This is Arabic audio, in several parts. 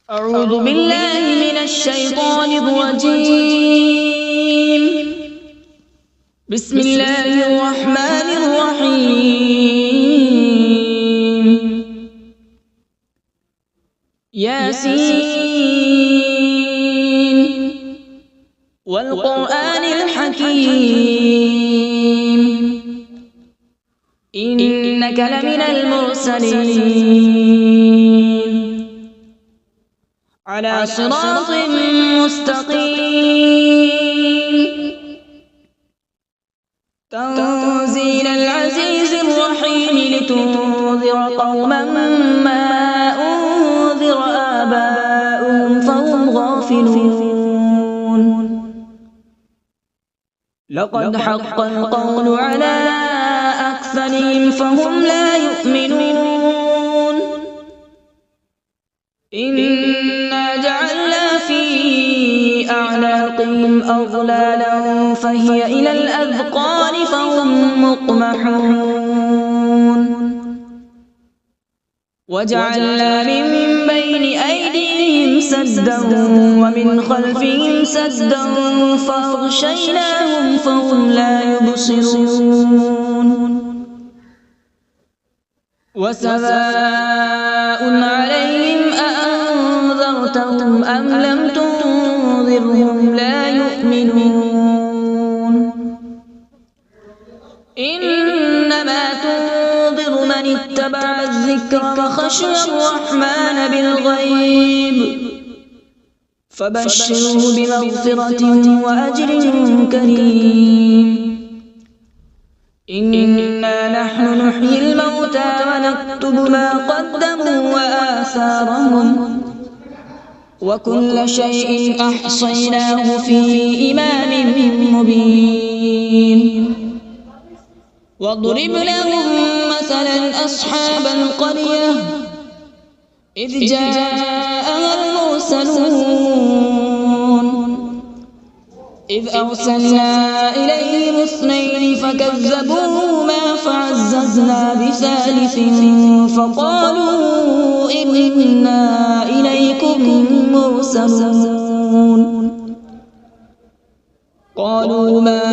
أعوذ بالله من الشيطان الرجيم. بسم الله الرحمن الرحيم. ياسين والقرآن الحكيم إنك لمن المرسلين على صراط مستقيم. تنزيل العزيز الرحيم لتنذر قوما ما أنذر آباؤهم فهم غافلون. لقد حق القول على أكثرهم فهم لا يؤمنون. إنا جعلنا في أعناقهم أغلالا فهي إلى الأذقان فهم مقمحون. وجعلنا من بين أيديهم سدا ومن خلفهم سدا فأغشيناهم فهم لا يبصرون. وسواء عليهم أأنذرتهم أم لم تنذرهم لا يؤمنون. إنما تنذر من اتبع الذكر وخشي الرحمن بالغيب فبشره بمغفرة وأجر كريم. إنا نحن نحيي الموتى ونكتب ما قدموا وآثارهم وكل شيء أحصيناه في إمام مبين. واضرب لهم مثلا أصحاب القرية إذ جاءها المرسلون إذ أرسلنا إليهم اثنين فكذبوهما فعززنا بثالث فقالوا إنا إليكم مرسلون. قالوا ما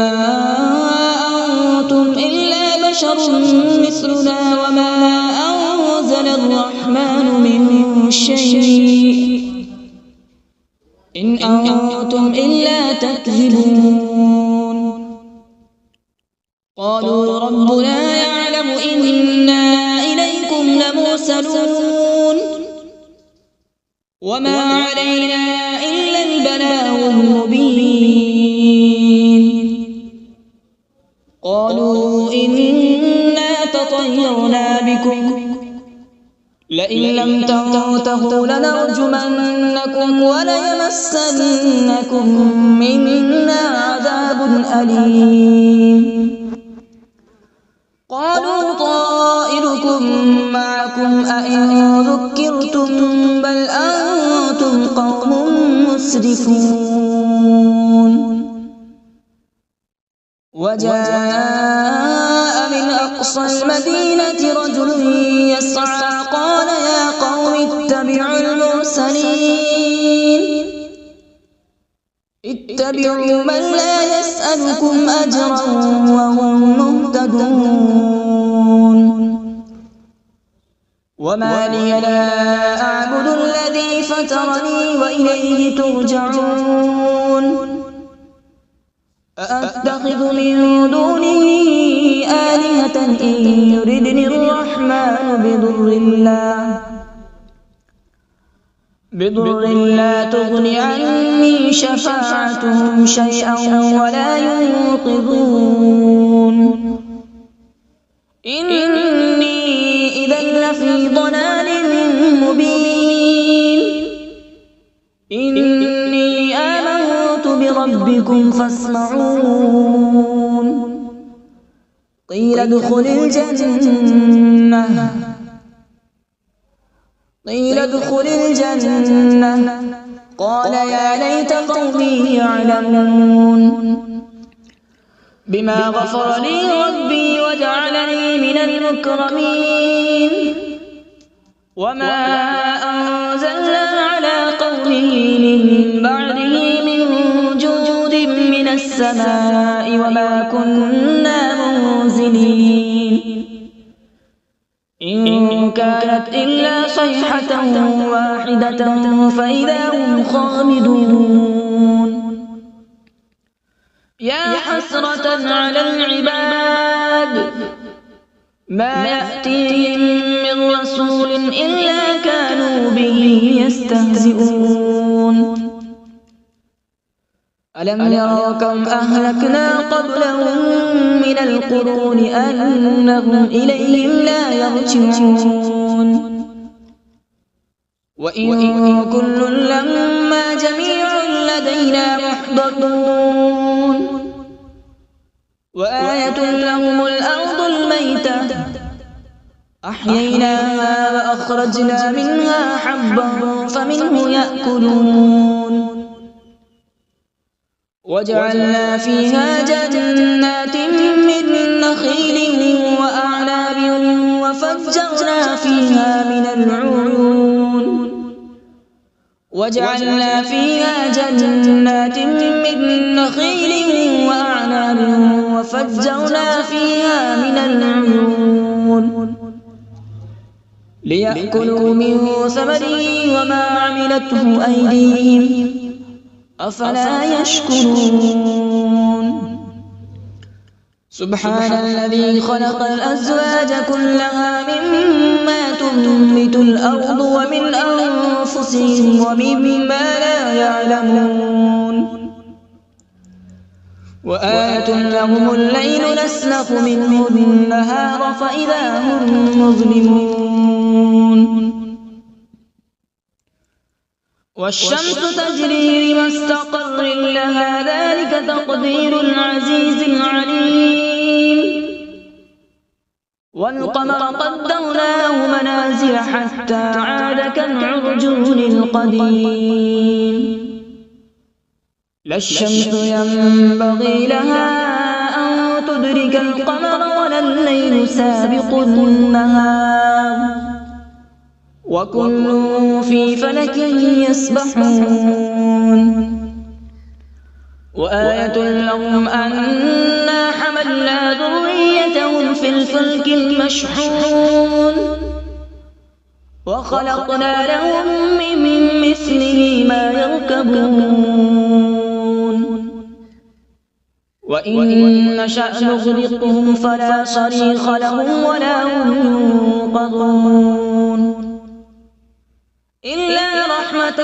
أنتم إلا بشر مثلنا وما أنزل الرحمن من شيء إن أنتم إلا تكذبون. قالوا ربنا يعلم إنا إليكم لمرسلون وما علينا إلا البلاغ المبين. قالوا إنا تطيرنا بكم لئن لم تنتهوا لنرجمنكم وليمسنكم منا عذاب أليم. قالوا طائركم معكم أئن ذكرتم بل أنتم قوم مسرفون. وجاء من أقصى المدينة رجل يسعى قال يا قوم اتبعوا المرسلين اتبعوا من لا يسألكم أجرا وهم مهتدون. وما لي لا أعبد الذي فطرني وإليه ترجعون. أأتخذ من دونه آلهة إن يردني الرحمن بضر لا تغن عني شفاعتهم شيئا ولا ينقذون. إني إذا لفي ضلال مبين. إني آمنت بربكم فاسمعون. قيل ادخل الجنة قال يا ليت قومي يعلمون. بما غفر لي ربي وجعلني من المكرمين. وما أنزلنا تجلى على قومه من بعده من جود من السماء وما كنا منزلين إن كانت إلا صيحة واحدة فإذا هم خامدون يا حسرة على العباد ما يأتيهم من رسول إلا كانوا به يستهزئون ألم يروا كم أهلكنا قبلهم من القرون أنهم إليهم لا يرجعون وإن كل لما جميع لدينا محضرون وآية لهم الأرض الميتة أحييناها وأخرجنا منها حبا فمنه يأكلون وجعلنا فيها جنات من نخيل وأعناب وفجرنا فيها من العيون وجعلنا فيها جنات من نخيل وأعناب وفجرنا فيها من العيون ليأكلوا من ثمره وما عملته أيديهم أفلا يشكرون سبحان الذي خلق الأزواج كلها مما تنبت الأرض ومن أنفسهم ومما لا يعلمون وآية لهم الليل نسلخ منه النهار فإذا هم مظلمون والشمس تجري لمستقر لها ذلك تقدير العزيز العليم والقمر قدرناه منازل حتى عاد كالعرجون القديم لا الشمس ينبغي لها أن تدرك القمر ولا الليل سابق النهار وكل في فلك يسبحون وآية لهم أنا حملنا ذريتهم في الفلك المشحون وخلقنا لهم من مثله ما يركبون وإن نشأ نغرقهم فلا صريخ لهم ولا هم ينقذون إلا رحمة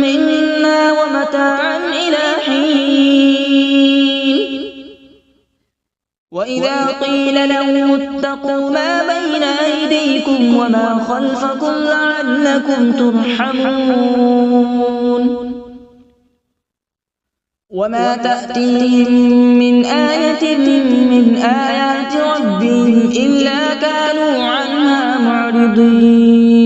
منا ومتاعا إلى حين وإذا قيل لهم اتقوا ما بين أيديكم وما خلفكم لعلكم ترحمون وما تأتيهم من آية من آيات ربهم إلا كانوا عنها معرضين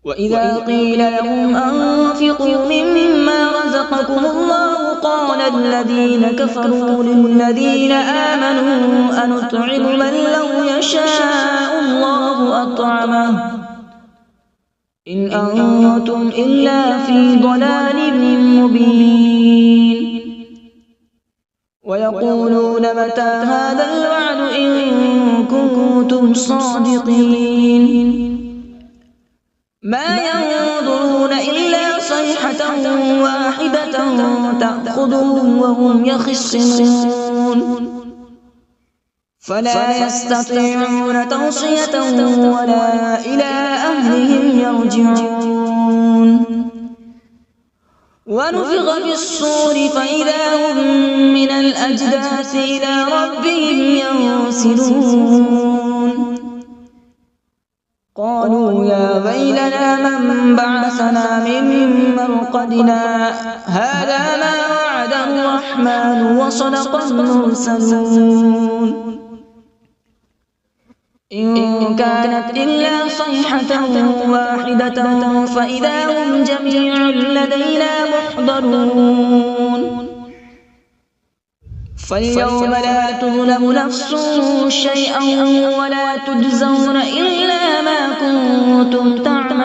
وإذا قيل لهم أنفقوا مما رزقكم الله قال الذين كفروا للذين آمنوا أنطعم من لو يشاء الله أطعمه إن أنتم إلا في ضلال مبين ويقولون متى هذا الوعد إن كنتم صادقين ما ينظرون إلا صيحة واحدة تأخذهم وهم يخصمون فلا يستطيعون توصية ولا إلى أهلهم يرجعون ونفخ في الصور فإذا هم من الأجداث إلى ربهم ينسلون قالوا يا ويلنا من بعثنا من مرقدنا هذا ما وعد الرحمن وصدق المرسلون إن كانت إلا صيحة واحدة فإذا هم جميع لدينا محضرون فاليوم لا تظلم نفس شيئا ولا تجزون إلا ما كنتم تعملون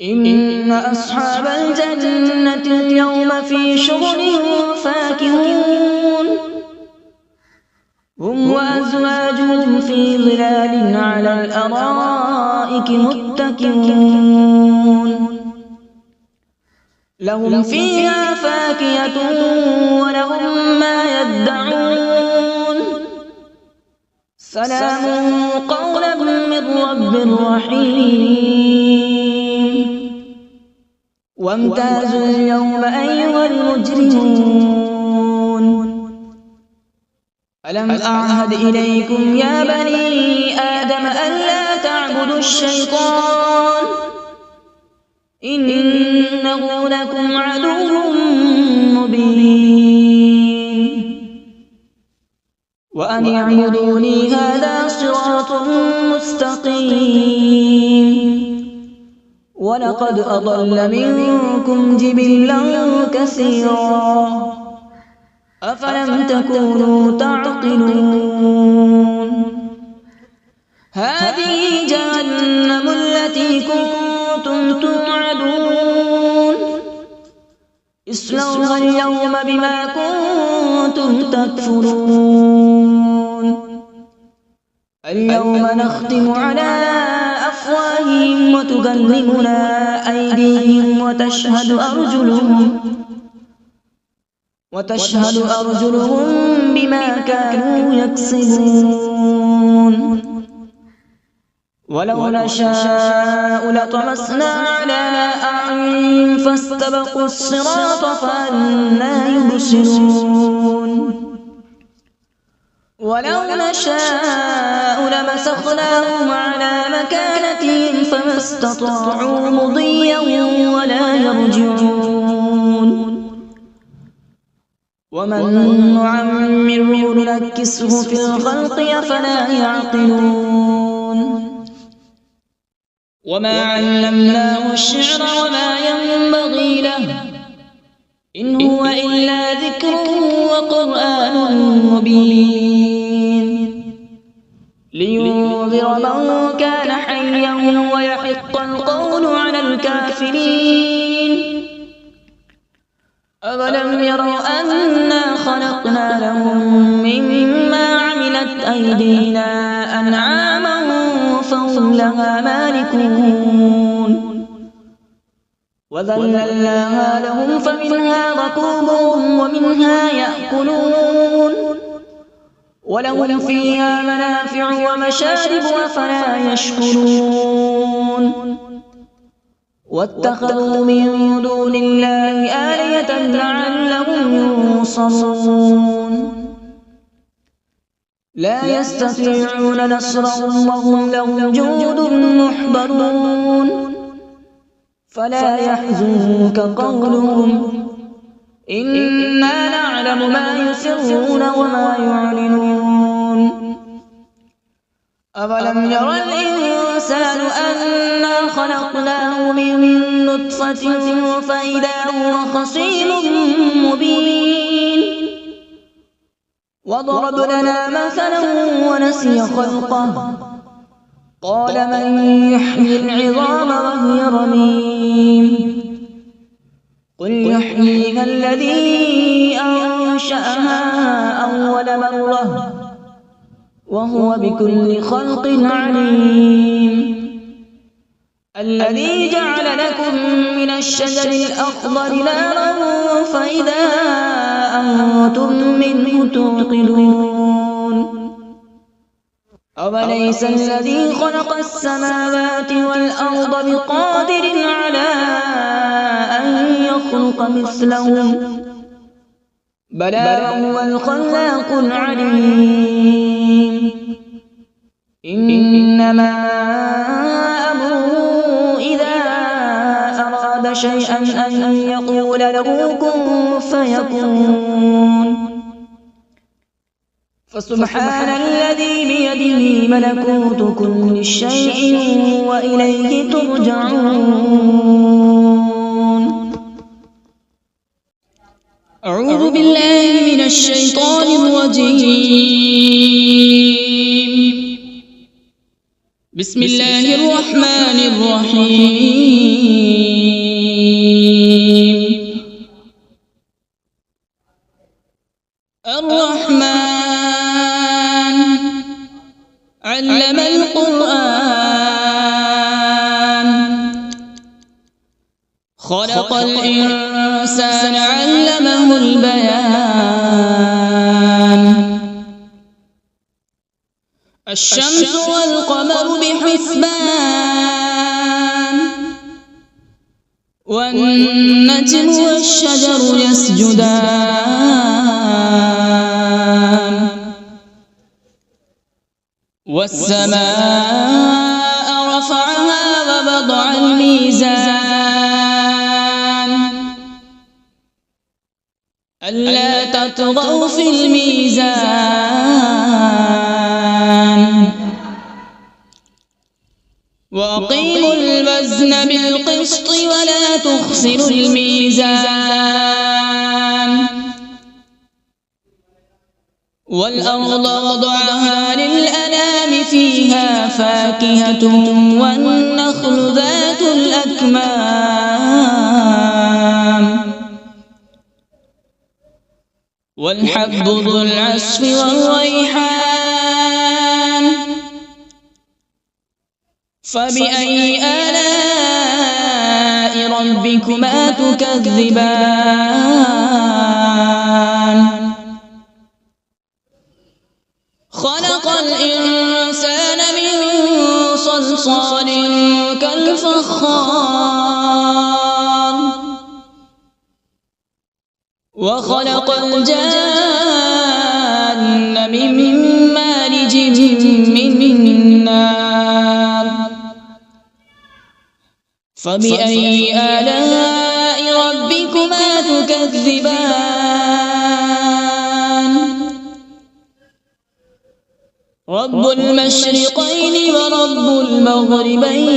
إن أصحاب الجنة اليوم في شغل فاكهون هم وأزواجهم في ظلال على الأرائك متكئون لهم فيها فاكهة ولهم ما يدعون سلام قولا من رب رحيم وامتازوا اليوم أيها المجرمون ألم أعهد إليكم يا بني آدم ألا تعبدوا الشيطان إنه لكم عدو مبين وأن اعبدوني هذا صراط مستقيم ولقد أضل منكم جبلا كثيرا أفلم تكونوا تعقلون هذه جهنم التي كنتم توعدون اصلوها اليوم بما كنتم تكفرون اليوم نختم على أفواههم وتكلمنا أيديهم وتشهد أرجلهم بما كانوا يكسبون ولو نشاء لطمسنا على أعينهم فاستبقوا الصراط فأنى يبصرون ولو نشاء لمسخناهم على مكانتهم فما استطاعوا مضيا ولا يرجعون ومن نعمره ننكسه في الخلق أفلا يعقلون وما علمناه الشعر وما ينبغي له إن هو إلا ذكر وقرآن مبين لينذر من كان حيا ويحق القول على الكافرين أولم يروا أنا خلقنا لهم مما عملت أيدينا أنعاما فهم لها مالكون وذللناها لهم فمنها ركوبهم ومنها يأكلون ولهم فيها منافع ومشارب أفلا يشكرون واتخذوا من دون الله آلهة لعلهم ينصرون لا يستطيعون نصرهم وهم لهم جند محضرون فلا يحزنك قولهم إنا نعلم ما يسرون وما يعلنون أولم ير الإنسان أنا خلقناه من نطفة فإذا هو خصيم مبين وضرب لنا مثلا ونسي خلقه قال من يحيي العظام وهي رميم قل يحييها الذي أنشأها أول مرة وهو بكل خلق عليم الذي جعل لكم من الشجر الأخضر نارا فإذا أنتم منه توقدون أوليس الذي خلق السماوات والأرض بقادر على أن يخلق مثلهم بلى هو الخلاق العليم إنما أمره إذا أراد شيئا أن يقول له كن فيكون فسبحان الذي بيده ملكوت كل شيء وإليه ترجعون أعوذ بالله من الشيطان الرجيم بسم الله الرحمن الرحيم. الرحمن علم القرآن، خلق الإنسان علمه البيان. الشمس والقمر بحسبان، والنجم والشجر يسجدان. والسماء رفعها ووضع الميزان، ألا تطغوا في الميزان. وأقيموا الوزن بالقسط ولا تخسروا الميزان. والأرض وضعها للأنام، فيها فاكهة والنخل ذات الأكمام، والحب ذو العصف والريحان. فبأي آلاء ربكما تكذبان؟ خلق الإنسان من صلصال كالفخار، وخلق الجان من مارج من نار. فبأي آلاء ربكما تكذبان؟ رب المشرقين ورب المغربين.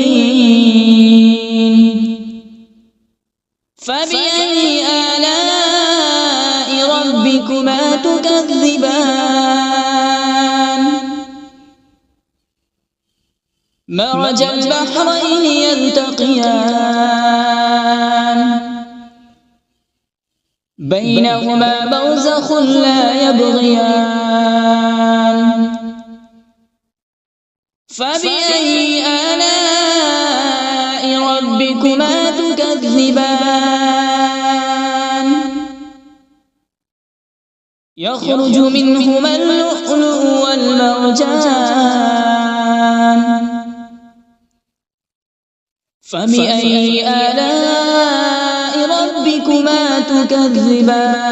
فبأي آلاء ربكما تكذبان؟ مرج البحرين يلتقيان، بينهما برزخ لا يبغيان. فبأي آلاء ربكما تكذبان؟ يخرج منهما اللؤلؤ والمرجان. فبأي آلاء ربكما تكذبان؟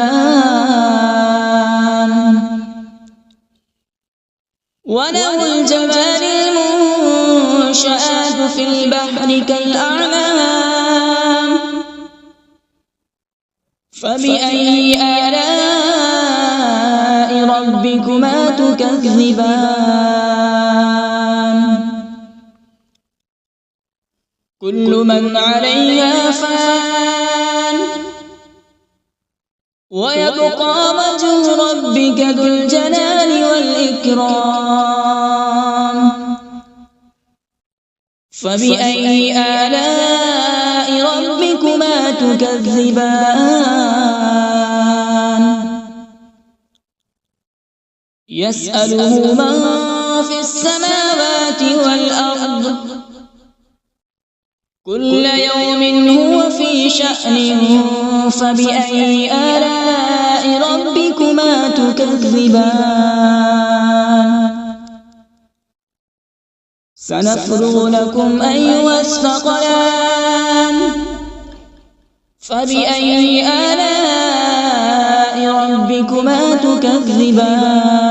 وله الجوار المنشآت في البحر كالأعلام. فبأي آلاء ربكما تكذبان؟ كل من عليها فان، ويبقى وجه ربك ذو الجلال والإكرام. فبأي آلاء ربكما تكذبان؟ يسأله من في السماوات والأرض، كل يوم هو في شأن. فبأي آلاء ربكما تكذبان؟ سنفرغ لكم أيها الثقلان. فبأي آلاء ربكما تكذبان؟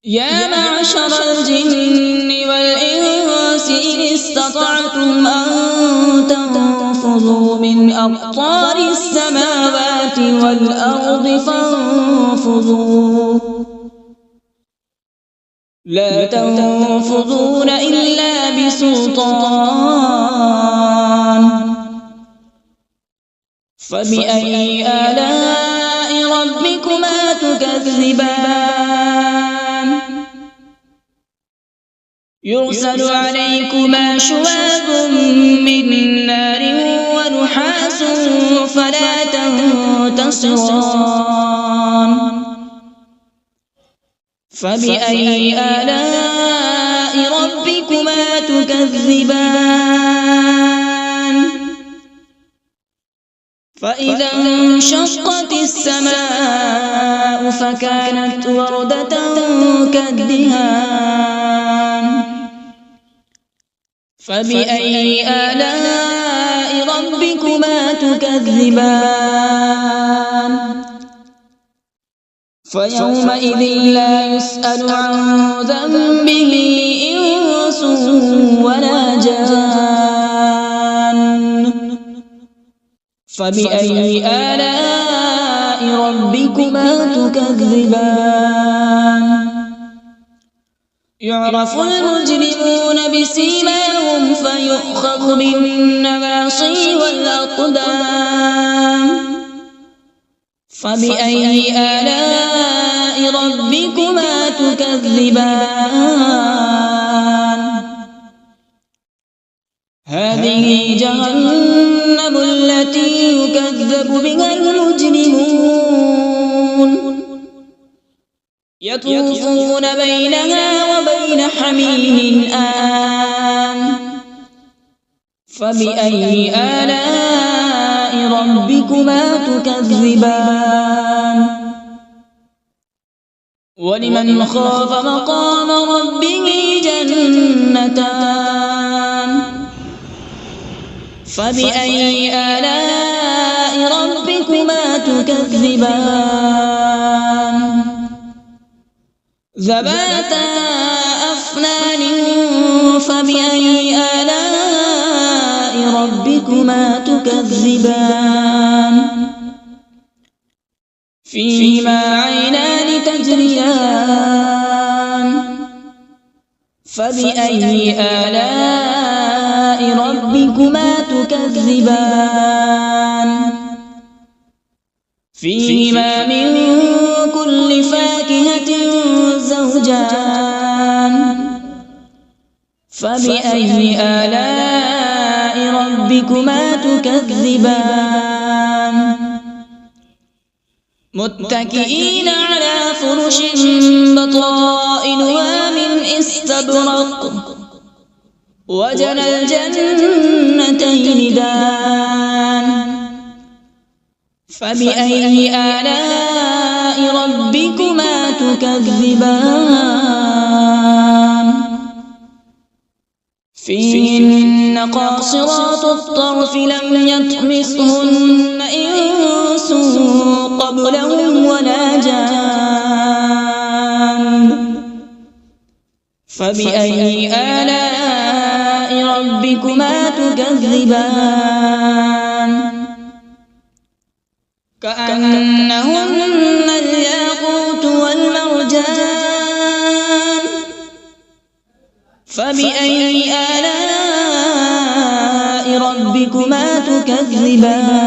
يا معشر الجن والإنس إن استطعتم أن تنفذوا من أقطار السماوات والأرض فانفذوا، لا تنفذون إلا بسلطان. فبأي آلاء ربكما تكذبان؟ يرسل عليكما شواظ من نار ونحاس فلا تنتصران فبأي آلاء ربكما تكذبان فإذا انشقت السماء فكانت وردة كالدهان فبأي آلاء ربكما تكذبان فيومئذ لا يسأل عن ذنبه إنس ولا جان فبأي آلاء ربكما تكذبان يعرف المجرمون بسيماهم فيؤخذ بالنواصي والأقدام فبأي آلاء ربكما تكذبان هذه جهنم التي يكذب بها المجرمون يطوفون بينها وبين حميم آن فبأي آلاء ربكما تكذبان ولمن خاف مقام ربه جنتان فبأي آلاء ربكما تكذبان ذواتا أفنان فبأي آلاء ربكما تكذبان فيهما عينان تجريان فبأي آلاء ربكما تكذبان فيهما من كل فاكهة زوجان فبأي آلاء ربكما تكذبان متكئين على فرش بطائنها من استبرق وجنى الجنتين دان فبأي آلاء ربكما تكذبان فيهن قاصرات الطرف لم يطمثهن إنس قبلهم ولا جان فبأي آلاء ربكما تكذبان كأنهن الياقوت والمرجان فبأي آلاء ربكما تكذبان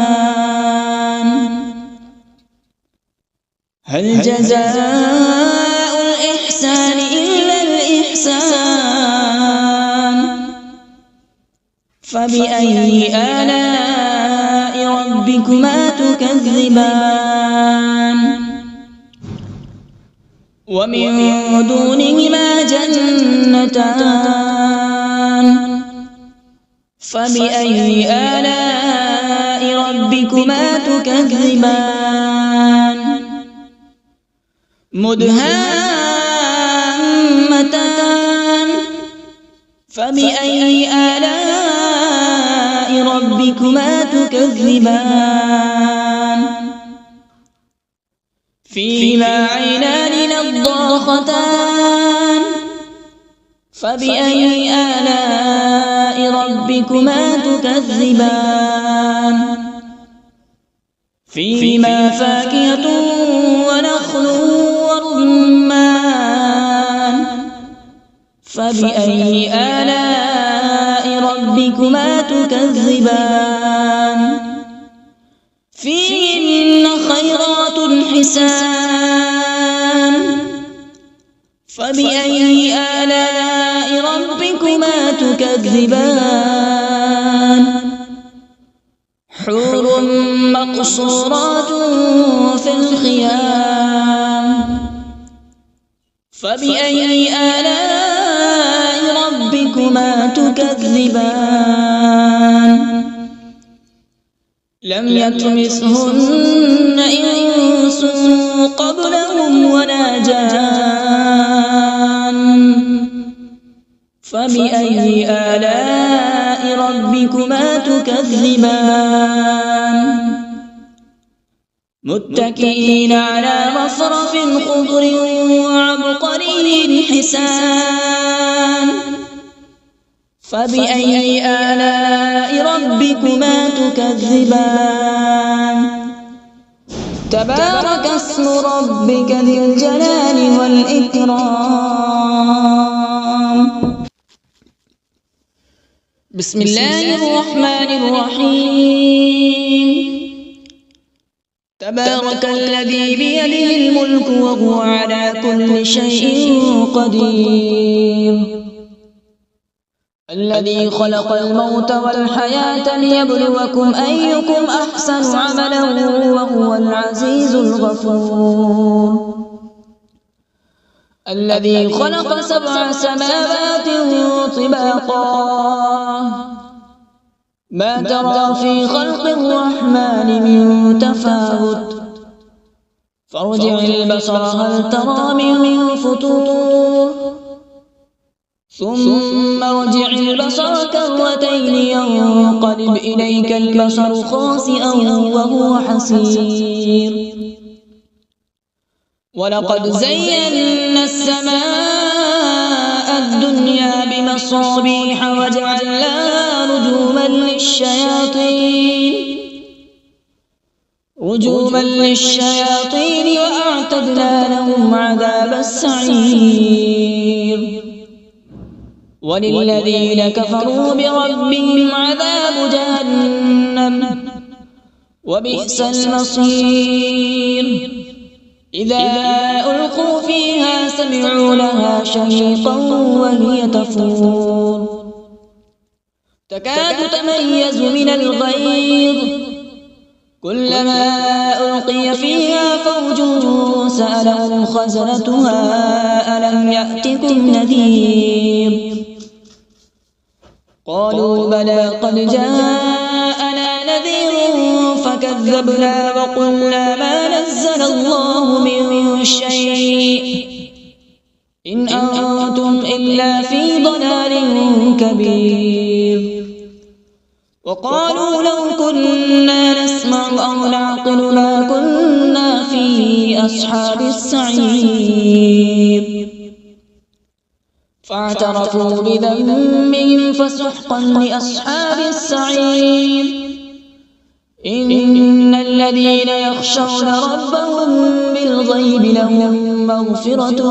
هل جزاء الإحسان إلا الإحسان فبأي آلاء ربكما تكذبان ومن دونهما جنتان فبأي آلاء ربكما تكذبان مدهامتان فبأي آلاء ربكما تكذبان فيهما عينان نضاختان فبأي آلاء ربكما تكذبان فيهما فاكهة ونخل ورمان فبأي آلاء ربكما تكذبان فيهن خيرات حسان فبأي آلاء ربكما تكذبان حور مقصورات في الخيام فبأي آلاء ربكما تكذبان لم يطمثهن إنس قبلهم ولا جان فبأي آلاء ربكما تكذبان متكئين على مصرف خضر وعبقري حسان فبأي آلاء ربكما تكذبان تبارك اسم ربك ذي الجلال والإكرام بسم الله الرحمن الرحيم تبارك الذي بيده الملك وهو على كل شيء قدير الذي خلق الموت والحياة ليبلوكم أيكم أحسن عملا وهو العزيز الغفور الذي خلق 7 سماوات طباقا ما ترى في خلق الرحمن من تفاوت فارجع البصر هل ترى من فطور ثم ارجع البصر كرتين ينقلب إليك البصر خاسئا وهو حسير ولقد زينا السماء الدنيا بمصابيح وجعلناها رجوما للشياطين وأعتدنا لهم عذاب السعير وللذين كفروا بربهم عذاب جهنم وبئس المصير إذا ألقوا فيها سمعوا لها شهيقا وهي تفور تكاد تميز من الغيظ كلما ألقي فيها فوج سألهم خزنتها ألم يأتكم نذير قالوا بلى قد جاءنا نذير فكذبنا وقلنا ما نزل الله من شيء إن أنتم إلا في ضلال كبير وقالوا لو كنا نسمع أو نعقل ما كنا في أصحاب السعير فاعترفوا بذنبهم فسحقا لأصحاب السعير إن الذين يخشون ربهم بالغيب لهم مغفرة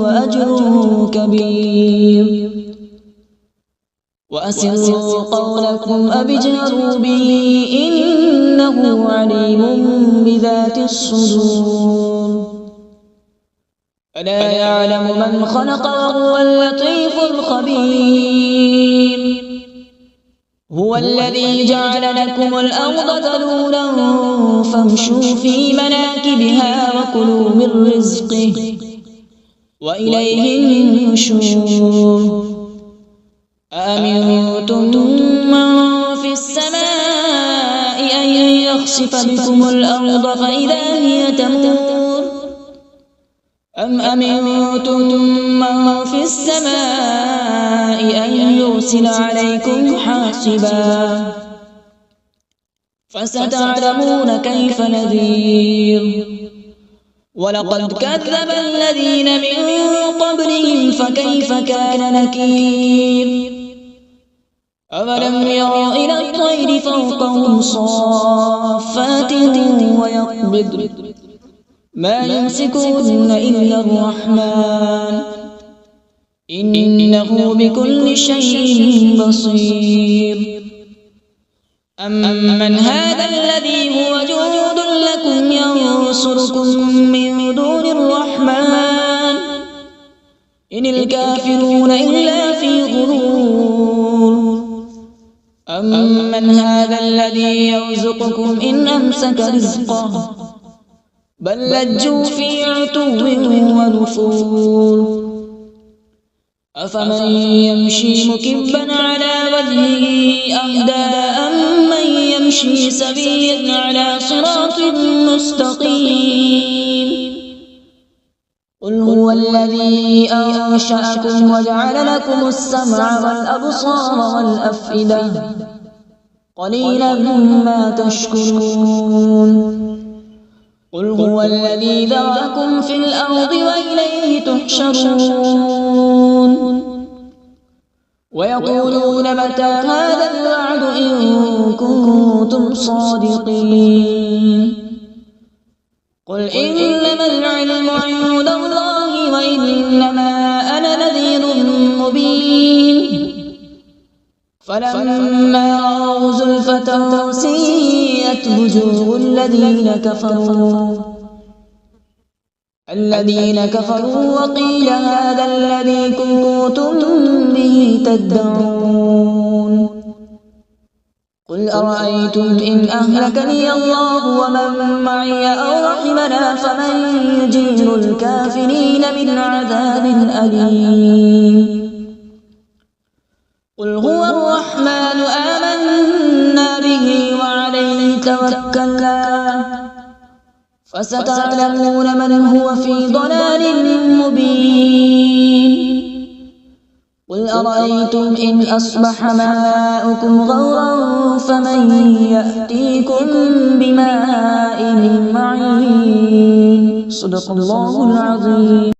وأجر كبير وأسروا قولكم أو اجهروا به إنه عليم بذات الصدور ألا يعلم من خلق وهو اللطيف الخبير هو الذي جعل لكم الأرض ذلولا فامشوا في مناكبها وكلوا من رزقه وإليه النشور أأمنتم من في السماء أن يخسف بكم الأرض فإذا هي تمور أم أمنتم من في السماء أن يرسل عليكم حاصبا فستعلمون كيف نذير ولقد كذب الذين من قبلهم فكيف كان نكير أولم يروا إلى الطير فوقهم صافات ويقبض ما يمسكون إلا الرحمن إنه بكل شيء بصير أمن هذا الذي هو جند لكم ينصركم من دون الرحمن إن الكافرون إلا في غرور أمن هذا الذي يرزقكم إن أمسك رزقه بل لجوا في عتو ونفور أفمن يمشي مكبا على وجهه أهدى أمن يمشي سويا على صراط مستقيم قل هو الذي أنشأكم وجعل لكم السمع والأبصار والأفئدة قليلا ما تشكرون قل هو الذي ذرأكم في الأرض وإليه تحشرون ويقولون متى هذا الوعد إن كنتم صادقين قل إنما العلم عند الله وإنما أنا نذير مبين فلما رأوا زلفة سيئت وجوه الذين كفروا وقيل هذا الذي كنتم به تدعون قل أرأيتم إن أهلكني الله ومن معي أو رحمنا فمن يجير الكافرين من عذاب أليم قل هو الرحمن آمنا به وعليه توكلنا فستعلمون من هو في ضلال مبين قل أرأيتم إن أصبح ماؤكم غورا فمن يأتيكم بماء معين صدق الله العظيم.